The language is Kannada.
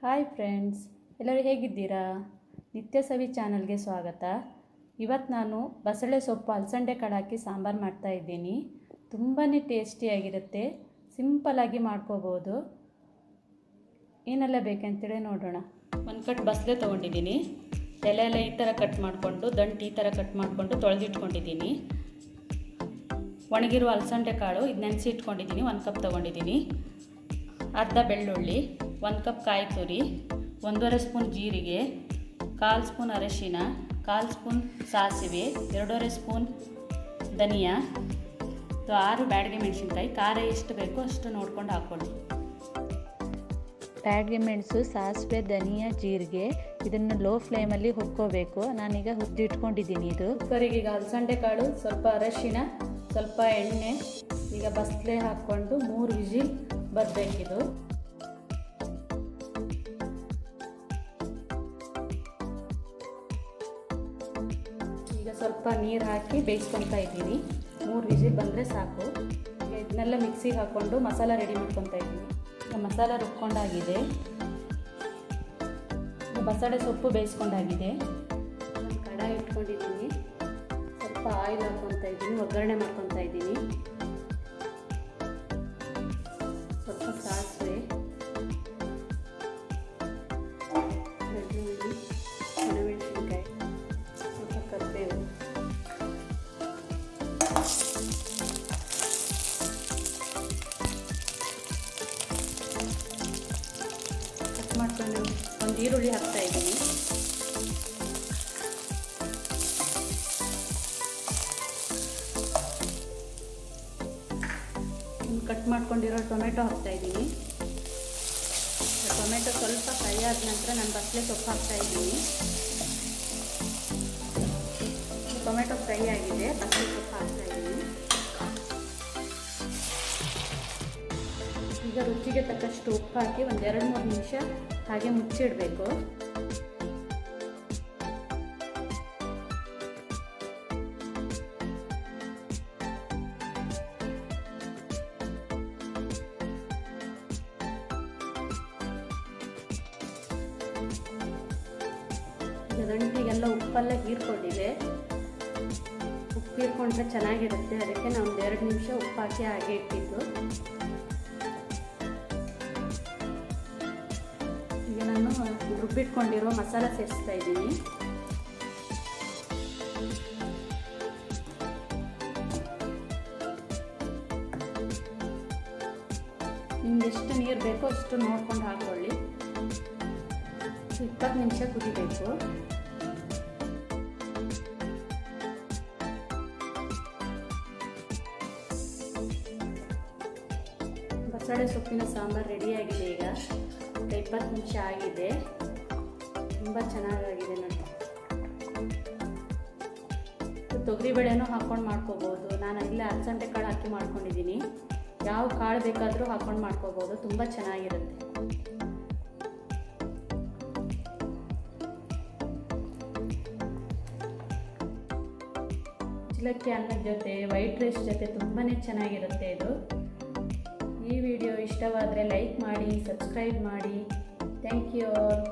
ಹಾಯ್ ಫ್ರೆಂಡ್ಸ್, ಎಲ್ಲರೂ ಹೇಗಿದ್ದೀರಾ? ನಿತ್ಯ ಸವಿ ಚಾನಲ್ಗೆ ಸ್ವಾಗತ. ಇವತ್ತು ನಾನು ಬಸಳೆ ಸೊಪ್ಪು ಅಲಸಂಡೆ ಕಾಳು ಹಾಕಿ ಸಾಂಬಾರು ಮಾಡ್ತಾಯಿದ್ದೀನಿ. ತುಂಬಾ ಟೇಸ್ಟಿಯಾಗಿರುತ್ತೆ. ಸಿಂಪಲ್ಲಾಗಿ ಮಾಡ್ಕೋಬೋದು. ಏನೆಲ್ಲ ಬೇಕಂತೇಳಿ ನೋಡೋಣ. ಒಂದು ಕಟ್ ಬಸಳೆ ತೊಗೊಂಡಿದ್ದೀನಿ. ಎಲೆ ಎಲ್ಲ ಈ ಥರ ಕಟ್ ಮಾಡಿಕೊಂಡು, ದಂಟು ಈ ಥರ ಕಟ್ ಮಾಡಿಕೊಂಡು ತೊಳೆದಿಟ್ಕೊಂಡಿದ್ದೀನಿ. ಒಣಗಿರುವ ಅಲಸಂಡೆ ಕಾಳು ಇದು ನೆನೆಸಿ ಇಟ್ಕೊಂಡಿದ್ದೀನಿ. 1 ಕಪ್ ತೊಗೊಂಡಿದ್ದೀನಿ. ಅರ್ಧ ಬೆಳ್ಳುಳ್ಳಿ, 1 ಕಪ್ ಕಾಯಿ ತುರಿ, 1.5 ಸ್ಪೂನ್ ಜೀರಿಗೆ, 1/4 ಸ್ಪೂನ್ ಅರಿಶಿನ, 1/4 ಸ್ಪೂನ್ ಸಾಸಿವೆ, 2.5 ಸ್ಪೂನ್ ಧನಿಯಾ, 6 ಬ್ಯಾಡಗೆ ಮೆಣಸಿನ್ಕಾಯಿ. ಖಾರ ಎಷ್ಟು ಬೇಕೋ ಅಷ್ಟು ನೋಡ್ಕೊಂಡು ಹಾಕ್ಕೊಳ್ಳಿ. ಬ್ಯಾಡಗೆ ಮೆಣಸು, ಸಾಸಿವೆ, ಧನಿಯಾ, ಜೀರಿಗೆ ಇದನ್ನು ಲೋ ಫ್ಲೇಮಲ್ಲಿ ಹುರ್ಕೋಬೇಕು. ನಾನೀಗ ಹುರಿದಿಟ್ಕೊಂಡಿದ್ದೀನಿ. ಇದು ಕುಕ್ಕರಿಗೆ ಈಗ ಅಲಸಂಡೆ ಕಾಳು, ಸ್ವಲ್ಪ ಅರಿಶಿನ, ಸ್ವಲ್ಪ ಎಣ್ಣೆ, ಈಗ ಬಸಳೆ ಹಾಕ್ಕೊಂಡು 3 ವಿಜಿಲ್ ಬರಬೇಕಿದು. ಈಗ ಸ್ವಲ್ಪ ನೀರು ಹಾಕಿ ಬೇಯಿಸ್ಕೊತಾ ಇದ್ದೀನಿ. 3 ವಿಜಿಲ್ ಬಂದರೆ ಸಾಕು. ಈಗ ಇದನ್ನೆಲ್ಲ ಮಿಕ್ಸಿಗೆ ಹಾಕ್ಕೊಂಡು ಮಸಾಲ ರೆಡಿ ಮಾಡ್ಕೊತಾ ಇದ್ದೀನಿ. ಈಗ ಮಸಾಲ ರುಬ್ಕೊಂಡಾಗಿದೆ. ಬಸಳೆ ಸೊಪ್ಪು ಬೇಯಿಸ್ಕೊಂಡಾಗಿದೆ. ಒಂದು ಕಡಾಯಿ ಇಟ್ಕೊಂಡಿದ್ದೀನಿ. ಸ್ವಲ್ಪ ಆಯಿಲ್ ಹಾಕ್ಕೊತಾ ಇದ್ದೀನಿ. ಒಗ್ಗರಣೆ ಮಾಡ್ಕೊತಾ ಇದ್ದೀನಿ. ಸ್ವಲ್ಪ ಸಾಸಿವೆ, ಬೆಳ್ಳುಳ್ಳಿ, ಒಣಮೆಣಸಿನ್ಕಾಯಿ, ಸ್ವಲ್ಪ ಕರಿಬೇವು, ಕಟ್ ಮಾಡ್ಕೊಂಡು ಒಂದು ಈರುಳ್ಳಿ ಹಾಕ್ತಾ ಇದ್ದೀನಿ. ಕಟ್ ಮಾಡ್ಕೊಂಡಿರೋ ಟೊಮೆಟೊ ಹಾಕ್ತಾ ಇದ್ದೀನಿ. ಟೊಮೆಟೊ ಸ್ವಲ್ಪ ಫ್ರೈ ಆದ ನಂತರ ನಾನು ಬಸಳೆ ಸೊಪ್ಪು ಹಾಕ್ತಾ ಇದ್ದೀನಿ. ಟೊಮೆಟೊ ಫ್ರೈ ಆಗಿದೆ. ಬಸಳೆ ಸೊಪ್ಪು ಹಾಕ್ತಾ ಇದ್ದೀನಿ. ಈಗ ರುಚಿಗೆ ತಕ್ಕಷ್ಟು ಉಪ್ಪು ಹಾಕಿ ಒಂದು 2-3 ನಿಮಿಷ ಹಾಗೆ ಮುಚ್ಚಿಡಬೇಕು. ದಂಟಿಗೆಲ್ಲ ಉಪ್ಪೆಲ್ಲ ಹೀರ್ಕೊಂಡಿದೆ. ಉಪ್ಪು ಹೀರ್ಕೊಂಡ್ರೆ ಚೆನ್ನಾಗಿರುತ್ತೆ. ಅದಕ್ಕೆ ನಾನು 2 ನಿಮಿಷ ಉಪ್ಪು ಹಾಕಿ ಹಾಗೆ ಇಟ್ಟಿದ್ದು. ಈಗ ನಾನು ರುಬ್ಬಿಟ್ಕೊಂಡಿರೋ ಮಸಾಲ ಸೇರಿಸ್ತಾ ಇದ್ದೀನಿ. ನಿಮ್ಗೆ ಎಷ್ಟು ನೀರು ಬೇಕೋ ಅಷ್ಟು ನೋಡ್ಕೊಂಡು ಹಾಕ್ಕೊಳ್ಳಿ. 20 ನಿಮಿಷ ಕುದಿಬೇಕು. ಬಸಳೆ ಸೊಪ್ಪಿನ ಸಾಂಬಾರು ರೆಡಿಯಾಗಿದೆ. ಈಗ 20 ನಿಮಿಷ ಆಗಿದೆ. ತುಂಬ ಚೆನ್ನಾಗಾಗಿದೆ ನೋಡಿ. ತೊಗರಿಬೇಳೆನೂ ಹಾಕ್ಕೊಂಡು ಮಾಡ್ಕೋಬೋದು. ನಾನು ಇಲ್ಲೇ ಅಲಸಂಡೆ ಕಾಳು ಹಾಕಿ ಮಾಡ್ಕೊಂಡಿದ್ದೀನಿ. ಯಾವ ಕಾಳು ಬೇಕಾದರೂ ಹಾಕ್ಕೊಂಡು ಮಾಡ್ಕೋಬೋದು. ತುಂಬ ಚೆನ್ನಾಗಿರುತ್ತೆ. ಚಿಲಕ್ಕಿ ಅನ್ನದ ಜೊತೆ, ವೈಟ್ ರೈಸ್ ಜೊತೆ ತುಂಬಾ ಚೆನ್ನಾಗಿರುತ್ತೆ ಇದು. ಈ ವಿಡಿಯೋ ಇಷ್ಟವಾದರೆ ಲೈಕ್ ಮಾಡಿ, ಸಬ್ಸ್ಕ್ರೈಬ್ ಮಾಡಿ. Thank you all.